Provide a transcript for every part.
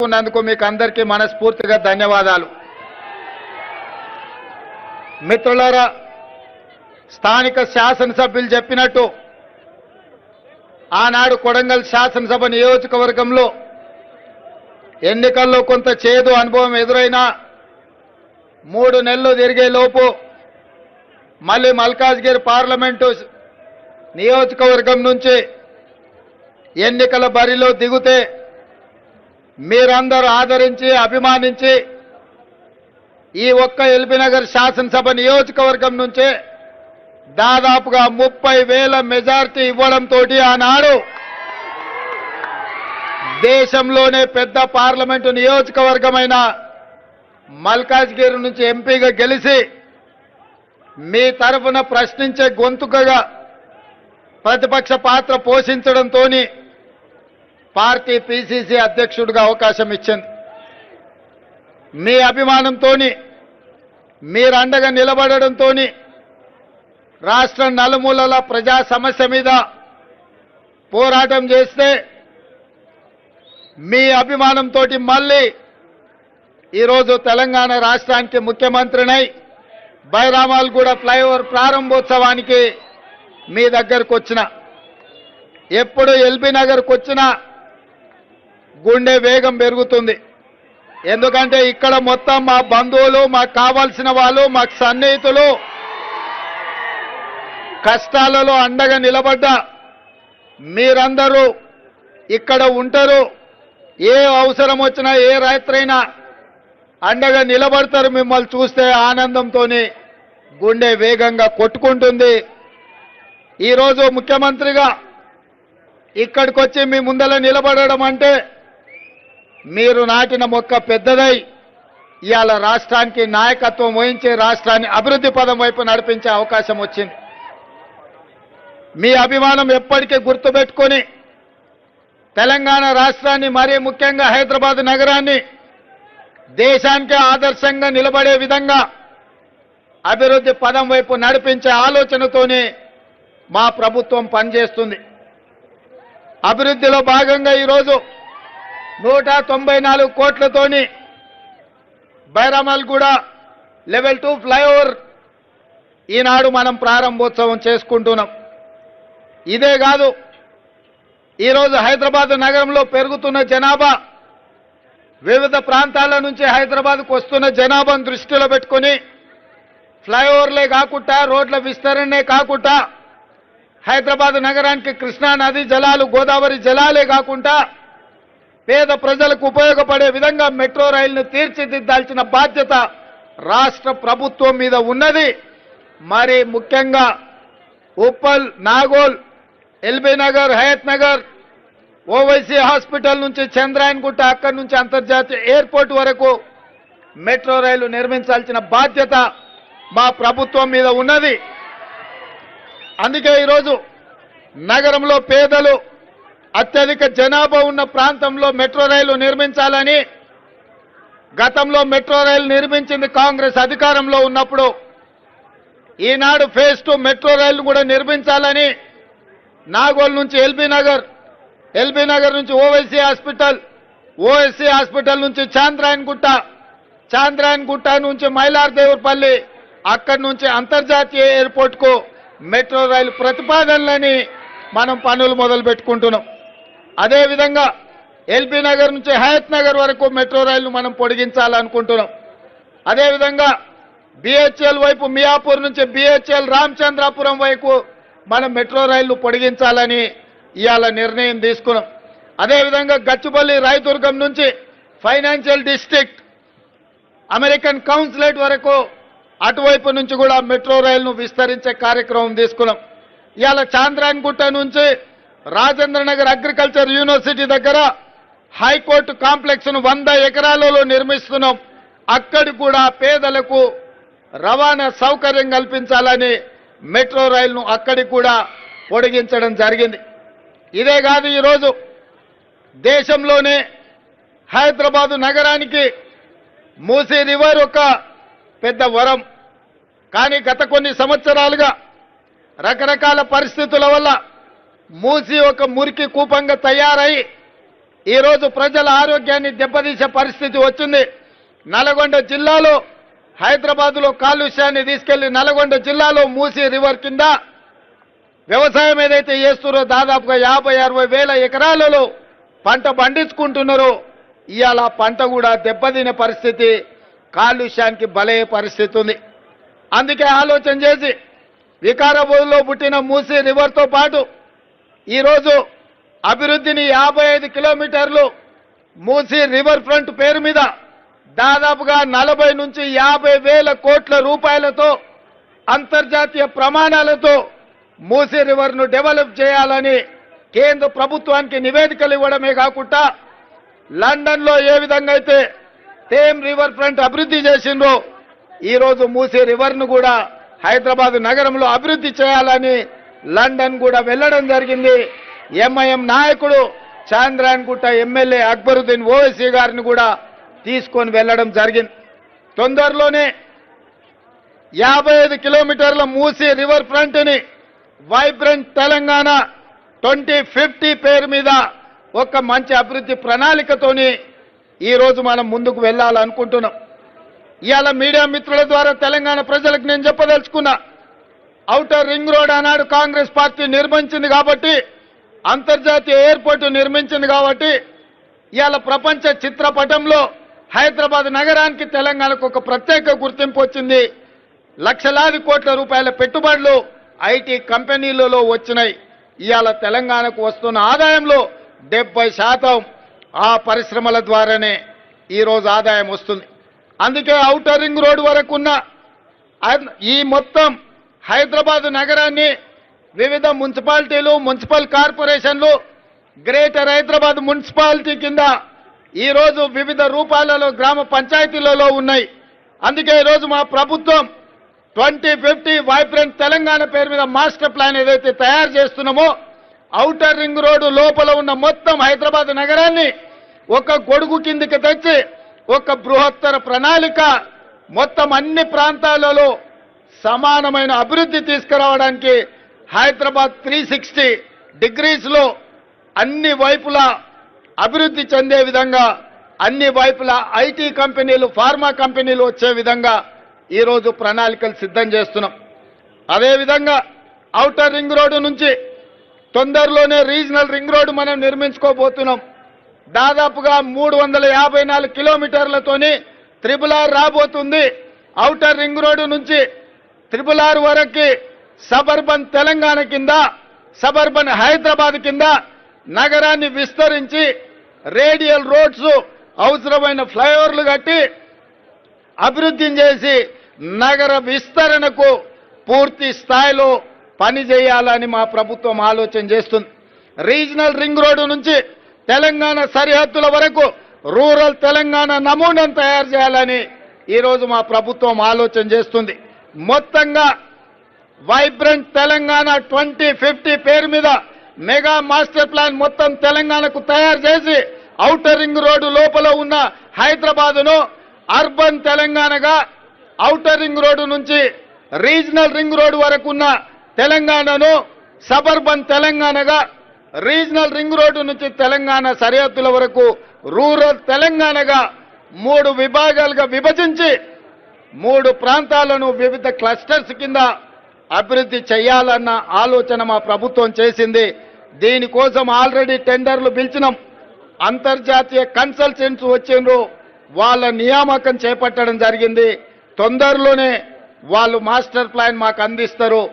ఉన్నందుకు మీకు అందరికీ మనస్ఫూర్తిగా ధన్యవాదాలు. మిత్రులారా, స్థానిక శాసనసభ్యులు చెప్పినట్టు ఆనాడు కొడంగల్ శాసనసభ నియోజకవర్గంలో ఎన్నికల్లో కొంత చేదు అనుభవం ఎదురైనా 3 నెలలు తిరిగే లోపు మళ్ళీ మల్కాజ్గిరి పార్లమెంటు నియోజకవర్గం నుంచి ఎన్నికల బరిలో దిగుతే మీరందరూ ఆదరించి అభిమానించి ఈ ఒక్క ఎల్బీనగర్ శాసనసభ నియోజకవర్గం నుంచే దాదాపుగా 30,000 మెజార్టీ ఇవ్వడంతో ఆనాడు దేశంలోనే పెద్ద పార్లమెంటు నియోజకవర్గమైన మల్కాజ్గిరి నుంచి ఎంపీగా గెలిచి మీ తరఫున ప్రశ్నించే గొంతుకగా ప్రతిపక్ష పాత్ర పోషించడంతో పార్టీ పిసిసి అధ్యక్షుడిగా అవకాశం ఇచ్చింది. మీ అభిమానంతో మీరు అండగా నిలబడడంతో రాష్ట్ర నలుమూలల ప్రజా సమస్య మీద పోరాటం చేస్తే మీ అభిమానంతో మళ్ళీ ఈరోజు తెలంగాణ రాష్ట్రానికి ముఖ్యమంత్రినై బైరామాల్గూడ ఫ్లైఓవర్ ప్రారంభోత్సవానికి మీ దగ్గరకు వచ్చిన ఎప్పుడు ఎల్బీ నగర్కు వచ్చినా గుండె వేగం పెరుగుతుంది. ఎందుకంటే ఇక్కడ మొత్తం మా బంధువులు, మాకు కావాల్సిన వాళ్ళు, మాకు సన్నిహితులు కష్టాలలో అండగా నిలబడ్డ మీరందరూ ఇక్కడ ఉంటారు. ఏ అవసరం వచ్చినా ఏ రాత్రైనా అండగా నిలబడతారు. మిమ్మల్ని చూస్తే ఆనందంతో గుండె వేగంగా కొట్టుకుంటుంది. ఈరోజు ముఖ్యమంత్రిగా ఇక్కడికి వచ్చి మీ ముందర నిలబడడం అంటే మీరు నాటిన మొక్క పెద్దదై ఇవాళ రాష్ట్రానికి నాయకత్వం వహించి రాష్ట్రాన్ని అభివృద్ధి పదం వైపు నడిపించే అవకాశం వచ్చింది. మీ అభిమానం ఎప్పటికీ గుర్తుపెట్టుకొని తెలంగాణ రాష్ట్రాన్ని, మరీ ముఖ్యంగా హైదరాబాద్ నగరాన్ని దేశానికి ఆదర్శంగా నిలబడే విధంగా అభివృద్ధి పదం వైపు నడిపించే ఆలోచనతోనే మా ప్రభుత్వం పనిచేస్తుంది. అభివృద్ధిలో భాగంగా ఈరోజు 194 కోట్లతోని బైరామాల్గూడ లెవెల్ 2 ఫ్లైఓవర్ ఈనాడు మనం ప్రారంభోత్సవం చేసుకుంటున్నాం. ఇదే కాదు, ఈరోజు హైదరాబాద్ నగరంలో పెరుగుతున్న జనాభా, వివిధ ప్రాంతాల నుంచి హైదరాబాద్కు వస్తున్న జనాభాను దృష్టిలో పెట్టుకొని ఫ్లైఓవర్లే కాకుండా, రోడ్ల విస్తరణే కాకుండా, హైదరాబాద్ నగరానికి కృష్ణా నది జలాలు, గోదావరి జలాలే కాకుండా పేద ప్రజలకు ఉపయోగపడే విధంగా మెట్రో రైలును తీర్చిదిద్దాల్సిన బాధ్యత రాష్ట్ర ప్రభుత్వం మీద ఉన్నది. మరి ముఖ్యంగా ఉప్పల్, నాగోల్, ఎల్బీ నగర్, హయత్ నగర్, ఓవైసీ హాస్పిటల్ నుంచి చంద్రాయన్గుట్ట, అక్కడి నుంచి అంతర్జాతీయ ఎయిర్పోర్ట్ వరకు మెట్రో రైలు నిర్మించాల్సిన బాధ్యత మా ప్రభుత్వం మీద ఉన్నది. అందుకే ఈరోజు నగరంలో పేదలు, అత్యధిక జనాభా ఉన్న ప్రాంతంలో మెట్రో రైలు నిర్మించాలని, గతంలో మెట్రో రైలు నిర్మించింది కాంగ్రెస్ అధికారంలో ఉన్నప్పుడు, ఈనాడు ఫేజ్ 2 మెట్రో రైలు కూడా నిర్మించాలని నాగోల్ నుంచి ఎల్బీ నగర్, ఎల్బీ నగర్ నుంచి ఓవైసీ హాస్పిటల్, ఓవైసీ హాస్పిటల్ నుంచి చాంద్రాయన్గుట్ట, చాంద్రాయన్గుట్ట నుంచి మైలార్దేవుపల్లి, అక్కడి నుంచి అంతర్జాతీయ ఎయిర్పోర్ట్కు మెట్రో రైలు ప్రతిపాదనలని మనం పనులు మొదలు పెట్టుకుంటున్నాం. అదేవిధంగా ఎల్బీ నగర్ నుంచి హయత్ నగర్ వరకు మెట్రో రైలు మనం పొడిగించాలనుకుంటున్నాం. అదేవిధంగా బిహెచ్ఎల్ వైపు మియాపూర్ నుంచి బిహెచ్ఎల్ రామచంద్రాపురం వైపు మనం మెట్రో రైళ్లు పొడిగించాలని ఇవాళ నిర్ణయం తీసుకున్నాం. అదేవిధంగా గచ్చిబౌలి, రాయదుర్గం నుంచి ఫైనాన్షియల్ డిస్ట్రిక్ట్, అమెరికన్ కౌన్సిలేట్ వరకు అటువైపు నుంచి కూడా మెట్రో రైలును విస్తరించే కార్యక్రమం తీసుకున్నాం. ఇవాళ చాంద్రాయన్గుట్ట నుంచి రాజేంద్ర నగర్ అగ్రికల్చర్ యూనివర్సిటీ దగ్గర హైకోర్టు కాంప్లెక్స్ను 100 ఎకరాలలో నిర్మిస్తున్నాం. అక్కడి కూడా పేదలకు రవాణా సౌకర్యం కల్పించాలని మెట్రో రైలును అక్కడికి కూడా పొడిగించడం జరిగింది. ఇదే కాదు, ఈరోజు దేశంలోనే హైదరాబాదు నగరానికి మూసీ రివర్ ఒక పెద్ద వరం. కానీ గత కొన్ని సంవత్సరాలుగా రకరకాల పరిస్థితుల వల్ల మూసి ఒక మురికి కూపంగా తయారై ఈరోజు ప్రజల ఆరోగ్యాన్ని దెబ్బతీసే పరిస్థితి వచ్చింది. నల్గొండ జిల్లాలో హైదరాబాద్లో కాలుష్యాన్ని తీసుకెళ్లి నల్గొండ జిల్లాలో మూసీ రివర్ కింద వ్యవసాయం ఏదైతే చేస్తున్నారో దాదాపుగా 50-60 వేల ఎకరాలలో పంట పండించుకుంటున్నారో ఇవాళ పంట కూడా దెబ్బతినే పరిస్థితి, కాలుష్యానికి బలయ్యే పరిస్థితి ఉంది. అందుకే ఆలోచన చేసి వికారాబాద్లో పుట్టిన మూసీ రివర్తో పాటు ఈరోజు అభివృద్ధిని 55 కిలోమీటర్లు మూసీ రివర్ ఫ్రంట్ పేరు మీద దాదాపుగా 40 నుంచి 50 వేల కోట్ల రూపాయలతో అంతర్జాతీయ ప్రమాణాలతో మూసీ రివర్ను డెవలప్ చేయాలని కేంద్ర ప్రభుత్వానికి నివేదికలు ఇవ్వడమే కాకుండా లండన్లో ఏ విధంగా అయితే థేమ్ రివర్ ఫ్రంట్ అభివృద్ధి చేసిండ్రో ఈరోజు మూసీ రివర్ను కూడా హైదరాబాద్ నగరంలో అభివృద్ధి చేయాలని లండన్ కూడా వెళ్ళడం జరిగింది. ఎంఐఎం నాయకుడు చాంద్రాయణగుట్ట ఎమ్మెల్యే అక్బరుద్దీన్ ఓవైసీ గారిని కూడా తీసుకొని వెళ్ళడం జరిగింది. తొందరలోనే 55 కిలోమీటర్ల మూసీ రివర్ ఫ్రంట్ని వైబ్రెంట్ తెలంగాణ 2050 పేరు మీద ఒక మంచి అభివృద్ధి ప్రణాళికతోని ఈరోజు మనం ముందుకు వెళ్ళాలనుకుంటున్నాం. ఇవాళ మీడియా మిత్రుల ద్వారా తెలంగాణ ప్రజలకు నేను చెప్పదలుచుకున్నా, ఔటర్ రింగ్ రోడ్ ఆనాడు కాంగ్రెస్ పార్టీ నిర్మించింది కాబట్టి, అంతర్జాతీయ ఎయిర్పోర్టు నిర్మించింది కాబట్టి ఇవాళ ప్రపంచ చిత్రపటంలో హైదరాబాద్ నగరానికి తెలంగాణకు ఒక ప్రత్యేక గుర్తింపు వచ్చింది. లక్షలాది కోట్ల రూపాయల పెట్టుబడులు ఐటీ కంపెనీలలో వచ్చినాయి. ఇవాళ తెలంగాణకు వస్తున్న ఆదాయంలో 70% ఆ పరిశ్రమల ద్వారానే ఈరోజు ఆదాయం వస్తుంది. అందుకే ఔటర్ రింగ్ రోడ్ వరకు ఉన్న ఈ మొత్తం హైదరాబాద్ నగరాన్ని వివిధ మున్సిపాలిటీలు, మున్సిపల్ కార్పొరేషన్లు, గ్రేటర్ హైదరాబాద్ మున్సిపాలిటీ కింద ఈరోజు వివిధ రూపాలలో గ్రామ పంచాయతీలలో ఉన్నాయి. అందుకే ఈరోజు మా ప్రభుత్వం 2050 వైబ్రెంట్ తెలంగాణ పేరు మీద మాస్టర్ ప్లాన్ ఏదైతే తయారు చేస్తున్నామో ఔటర్ రింగ్ రోడ్డు లోపల ఉన్న మొత్తం హైదరాబాద్ నగరాన్ని ఒక గొడుగు కిందికి తెచ్చి ఒక బృహత్తర ప్రణాళిక మొత్తం అన్ని ప్రాంతాలలో సమానమైన అభివృద్ధి తీసుకురావడానికి హైదరాబాద్ 360 డిగ్రీస్లో అన్ని వైపులా అభివృద్ధి చెందే విధంగా, అన్ని వైపులా ఐటీ కంపెనీలు, ఫార్మా కంపెనీలు వచ్చే విధంగా ఈరోజు ప్రణాళికలు సిద్ధం చేస్తున్నాం. అదేవిధంగా ఔటర్ రింగ్ రోడ్డు నుంచి తొందరలోనే రీజనల్ రింగ్ రోడ్డు మనం నిర్మించుకోబోతున్నాం. దాదాపుగా 354 కిలోమీటర్లతోని RRR రాబోతుంది. ఔటర్ రింగ్ రోడ్డు నుంచి RRR వరకు సబర్బన్ తెలంగాణ కింద, సబర్బన్ హైదరాబాద్ కింద నగరాన్ని విస్తరించి రేడియల్ రోడ్స్, అవసరమైన ఫ్లైఓవర్లు కట్టి అభివృద్ధి చేసి నగర విస్తరణకు పూర్తి స్థాయిలో పని చేయాలని మా ప్రభుత్వం ఆలోచన చేస్తుంది. రీజనల్ రింగ్ రోడ్డు నుంచి తెలంగాణ సరిహద్దుల వరకు రూరల్ తెలంగాణ నమూనాను తయారు చేయాలని ఈరోజు మా ప్రభుత్వం ఆలోచన చేస్తుంది. మొత్తంగా వైబ్రెంట్ తెలంగాణ 2050 పేరు మీద మెగా మాస్టర్ ప్లాన్ మొత్తం తెలంగాణకు తయారు చేసి ఔటర్ రింగ్ రోడ్డు లోపల ఉన్న హైదరాబాదును అర్బన్ తెలంగాణగా, ఔటర్ రింగ్ రోడ్డు నుంచి రీజనల్ రింగ్ రోడ్డు వరకు ఉన్న తెలంగాణను సబర్బన్ తెలంగాణగా, రీజనల్ రింగ్ రోడ్డు నుంచి తెలంగాణ సరిహద్దుల వరకు రూరల్ తెలంగాణగా 3 విభాగాలుగా విభజించి 3 ప్రాంతాలను వివిధ క్లస్టర్స్ కింద అభివృద్ధి చేయాలన్న ఆలోచన మా ప్రభుత్వం చేసింది. దీనికోసం ఆల్రెడీ టెండర్లు పిలిచినాం. అంతర్జాతీయ కన్సల్టెంట్స్ వచ్చిండ్రు, వాళ్ళ నియామకం చేపట్టడం జరిగింది. తొందరలోనే వాళ్ళు మాస్టర్ ప్లాన్ మాకు అందిస్తారు.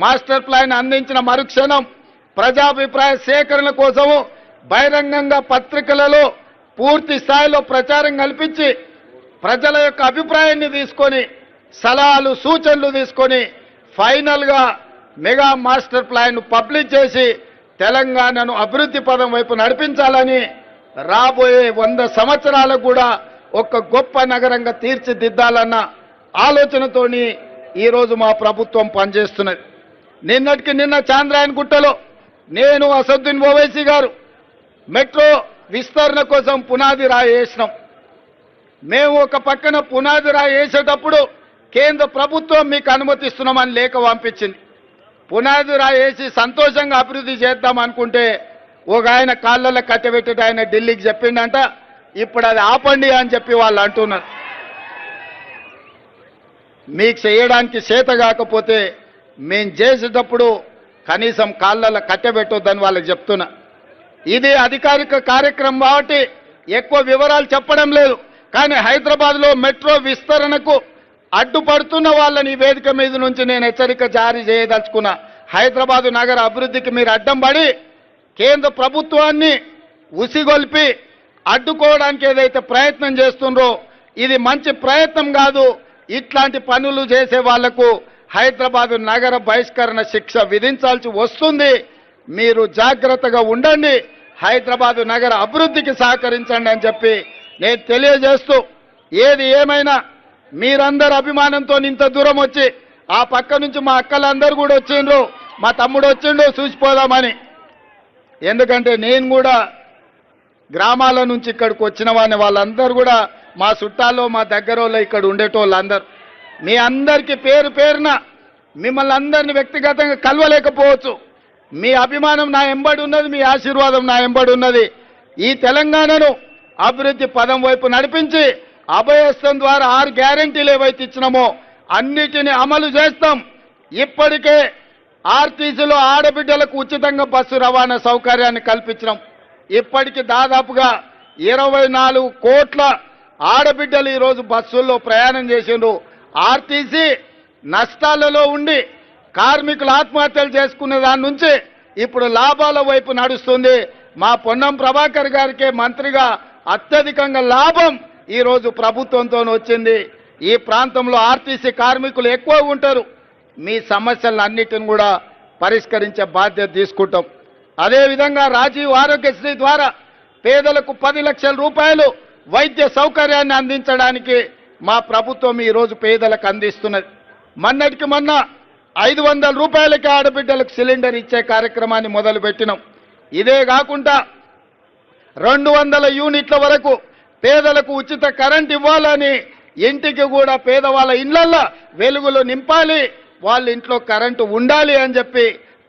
మాస్టర్ ప్లాన్ అందించిన మరుక్షణం ప్రజాభిప్రాయ సేకరణ కోసము బహిరంగంగా పత్రికలలో పూర్తి స్థాయిలో ప్రచారం కల్పించి ప్రజల యొక్క అభిప్రాయాన్ని తీసుకొని సలహాలు, సూచనలు తీసుకొని ఫైనల్గా మెగా మాస్టర్ ప్లాన్ పబ్లిష్ చేసి తెలంగాణను అభివృద్ధి పదం వైపు నడిపించాలని, రాబోయే 100 సంవత్సరాలకు కూడా ఒక గొప్ప నగరంగా తీర్చిదిద్దాలన్న ఆలోచనతోని ఈరోజు మా ప్రభుత్వం పనిచేస్తున్నది. నిన్నటికి నిన్న చాంద్రాయణగుట్టలో నేను, అసదుద్దీన్ ఓవైసీ గారు మెట్రో విస్తరణ కోసం పునాది రాయి వేసినాం. మేము ఒక పక్కన పునాది రాయి వేసేటప్పుడు కేంద్ర ప్రభుత్వం మీకు అనుమతిస్తున్నామని లేఖ పంపించింది. పునాది రాయి వేసి సంతోషంగా అభివృద్ధి చేద్దాం అనుకుంటే ఒక ఆయన కాళ్ళల్లో కట్టబెట్టేట ఆయన ఢిల్లీకి చెప్పిండంట. ఇప్పుడు అది ఆపండి అని చెప్పి వాళ్ళు అంటున్నారు. మీకు చేయడానికి చేత కాకపోతే మేము చేసేటప్పుడు కనీసం కాళ్ళల్లో కట్టబెట్టొద్దని వాళ్ళకి చెప్తున్నా. ఇది అధికారిక కార్యక్రమం కాబట్టి ఎక్కువ వివరాలు చెప్పడం లేదు. కానీ హైదరాబాద్లో మెట్రో విస్తరణకు అడ్డుపడుతున్న వాళ్ళని ఈ వేదిక మీద నుంచి నేను హెచ్చరిక జారీ చేయదలుచుకున్నా. హైదరాబాద్ నగర అభివృద్ధికి మీరు అడ్డం పడి కేంద్ర ప్రభుత్వాన్ని ఉసిగొల్పి అడ్డుకోవడానికి ఏదైతే ప్రయత్నం చేస్తుండ్రో ఇది మంచి ప్రయత్నం కాదు. ఇట్లాంటి పనులు చేసే వాళ్లకు హైదరాబాద్ నగర బహిష్కరణ శిక్ష విధించాల్సి వస్తుంది. మీరు జాగ్రత్తగా ఉండండి, హైదరాబాద్ నగర అభివృద్ధికి సహకరించండి అని చెప్పి నేను తెలియజేస్తూ, ఏది ఏమైనా మీరందరు అభిమానంతో ఇంత దూరం వచ్చి ఆ పక్క నుంచి మా అక్కలందరూ కూడా వచ్చిండ్రు, మా తమ్ముడు వచ్చిండు చూసిపోదామని. ఎందుకంటే నేను కూడా గ్రామాల నుంచి ఇక్కడికి వచ్చిన వాళ్ళందరూ కూడా మా చుట్టాల్లో మా దగ్గర ఇక్కడ ఉండేటోళ్ళందరూ. మీ అందరికీ పేరు పేరున మిమ్మల్ని అందరినీ వ్యక్తిగతంగా కలవలేకపోవచ్చు. మీ అభిమానం నా ఎంబడి ఉన్నది, మీ ఆశీర్వాదం నా ఎంబడి ఉన్నది. ఈ తెలంగాణను అభివృద్ధి పదం వైపు నడిపించి అభయస్థం ద్వారా 6 గ్యారెంటీలు ఏవైతే ఇచ్చినామో అన్నిటిని అమలు చేస్తాం. ఇప్పటికే ఆర్టీసీలో ఆడబిడ్డలకు ఉచితంగా బస్సు రవాణా సౌకర్యాన్ని కల్పించినాం. ఇప్పటికి దాదాపుగా 24 కోట్ల ఆడబిడ్డలు ఈరోజు బస్సుల్లో ప్రయాణం చేసిండ్రు. ఆర్టీసీ నష్టాలలో ఉండి కార్మికులు ఆత్మహత్యలు చేసుకునే దాని నుంచి ఇప్పుడు లాభాల వైపు నడుస్తుంది. మా పొన్నం ప్రభాకర్ గారికే మంత్రిగా అత్యధికంగా లాభం ఈరోజు ప్రభుత్వంతో వచ్చింది. ఈ ప్రాంతంలో ఆర్టీసీ కార్మికులు ఎక్కువ ఉంటారు. మీ సమస్యలన్నిటిని కూడా పరిష్కరించే బాధ్యత తీసుకుంటాం. అదేవిధంగా రాజీవ్ ఆరోగ్యశ్రీ ద్వారా పేదలకు 10 లక్షల రూపాయలు వైద్య సౌకర్యాన్ని అందించడానికి మా ప్రభుత్వం ఈరోజు పేదలకు అందిస్తున్నది. మొన్నటికి మొన్న 500 రూపాయలకి ఆడబిడ్డలకు సిలిండర్ ఇచ్చే కార్యక్రమాన్ని మొదలుపెట్టినాం. ఇదే కాకుండా 200 యూనిట్ల వరకు పేదలకు ఉచిత కరెంట్ ఇవ్వాలని, ఇంటికి కూడా పేదవాళ్ళ ఇళ్లల్లో వెలుగులు నింపాలి, వాళ్ళ ఇంట్లో కరెంటు ఉండాలి అని చెప్పి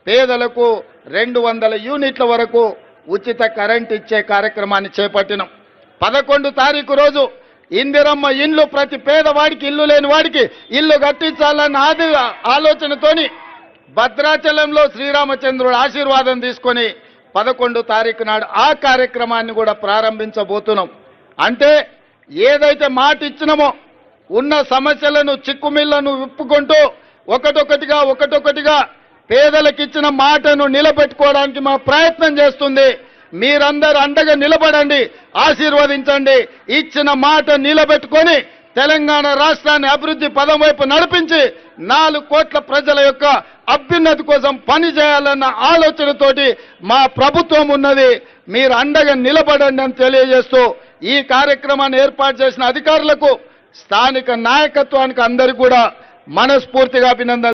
పేదలకు 200 యూనిట్ల వరకు ఉచిత కరెంట్ ఇచ్చే కార్యక్రమాన్ని చేపట్టినాం. 11 తారీఖు రోజు ఇందిరమ్మ ఇండ్లు ప్రతి పేదవాడికి, ఇల్లు లేని వాడికి ఇల్లు కట్టించాలన్న ఆలోచనతోని భద్రాచలంలో శ్రీరామచంద్రుడు ఆశీర్వాదం తీసుకొని 11 తారీఖు నాడు ఆ కార్యక్రమాన్ని కూడా ప్రారంభించబోతున్నాం. అంటే ఏదైతే మాట ఇచ్చినామో ఉన్న సమస్యలను చిక్కుమిళ్లను విప్పుకుంటూ ఒకటొకటిగా పేదలకు ఇచ్చిన మాటను నిలబెట్టుకోవడానికి మా ప్రయత్నం చేస్తుంది. మీరందరూ అండగా నిలబడండి, ఆశీర్వదించండి. ఇచ్చిన మాట నిలబెట్టుకొని తెలంగాణ రాష్ట్రాన్ని అభివృద్ధి పదం వైపు నడిపించి 4 కోట్ల ప్రజల యొక్క అభ్యున్నతి కోసం పని చేయాలన్న ఆలోచనతోటి మా ప్రభుత్వం ఉన్నది. మీరు అండగా నిలబడండి అని తెలియజేస్తూ ఈ కార్యక్రమాన్ని ఏర్పాటు చేసిన అధికారులకు, స్థానిక నాయకత్వానికి అందరికీ కూడా మనస్ఫూర్తిగా అభినందనలు.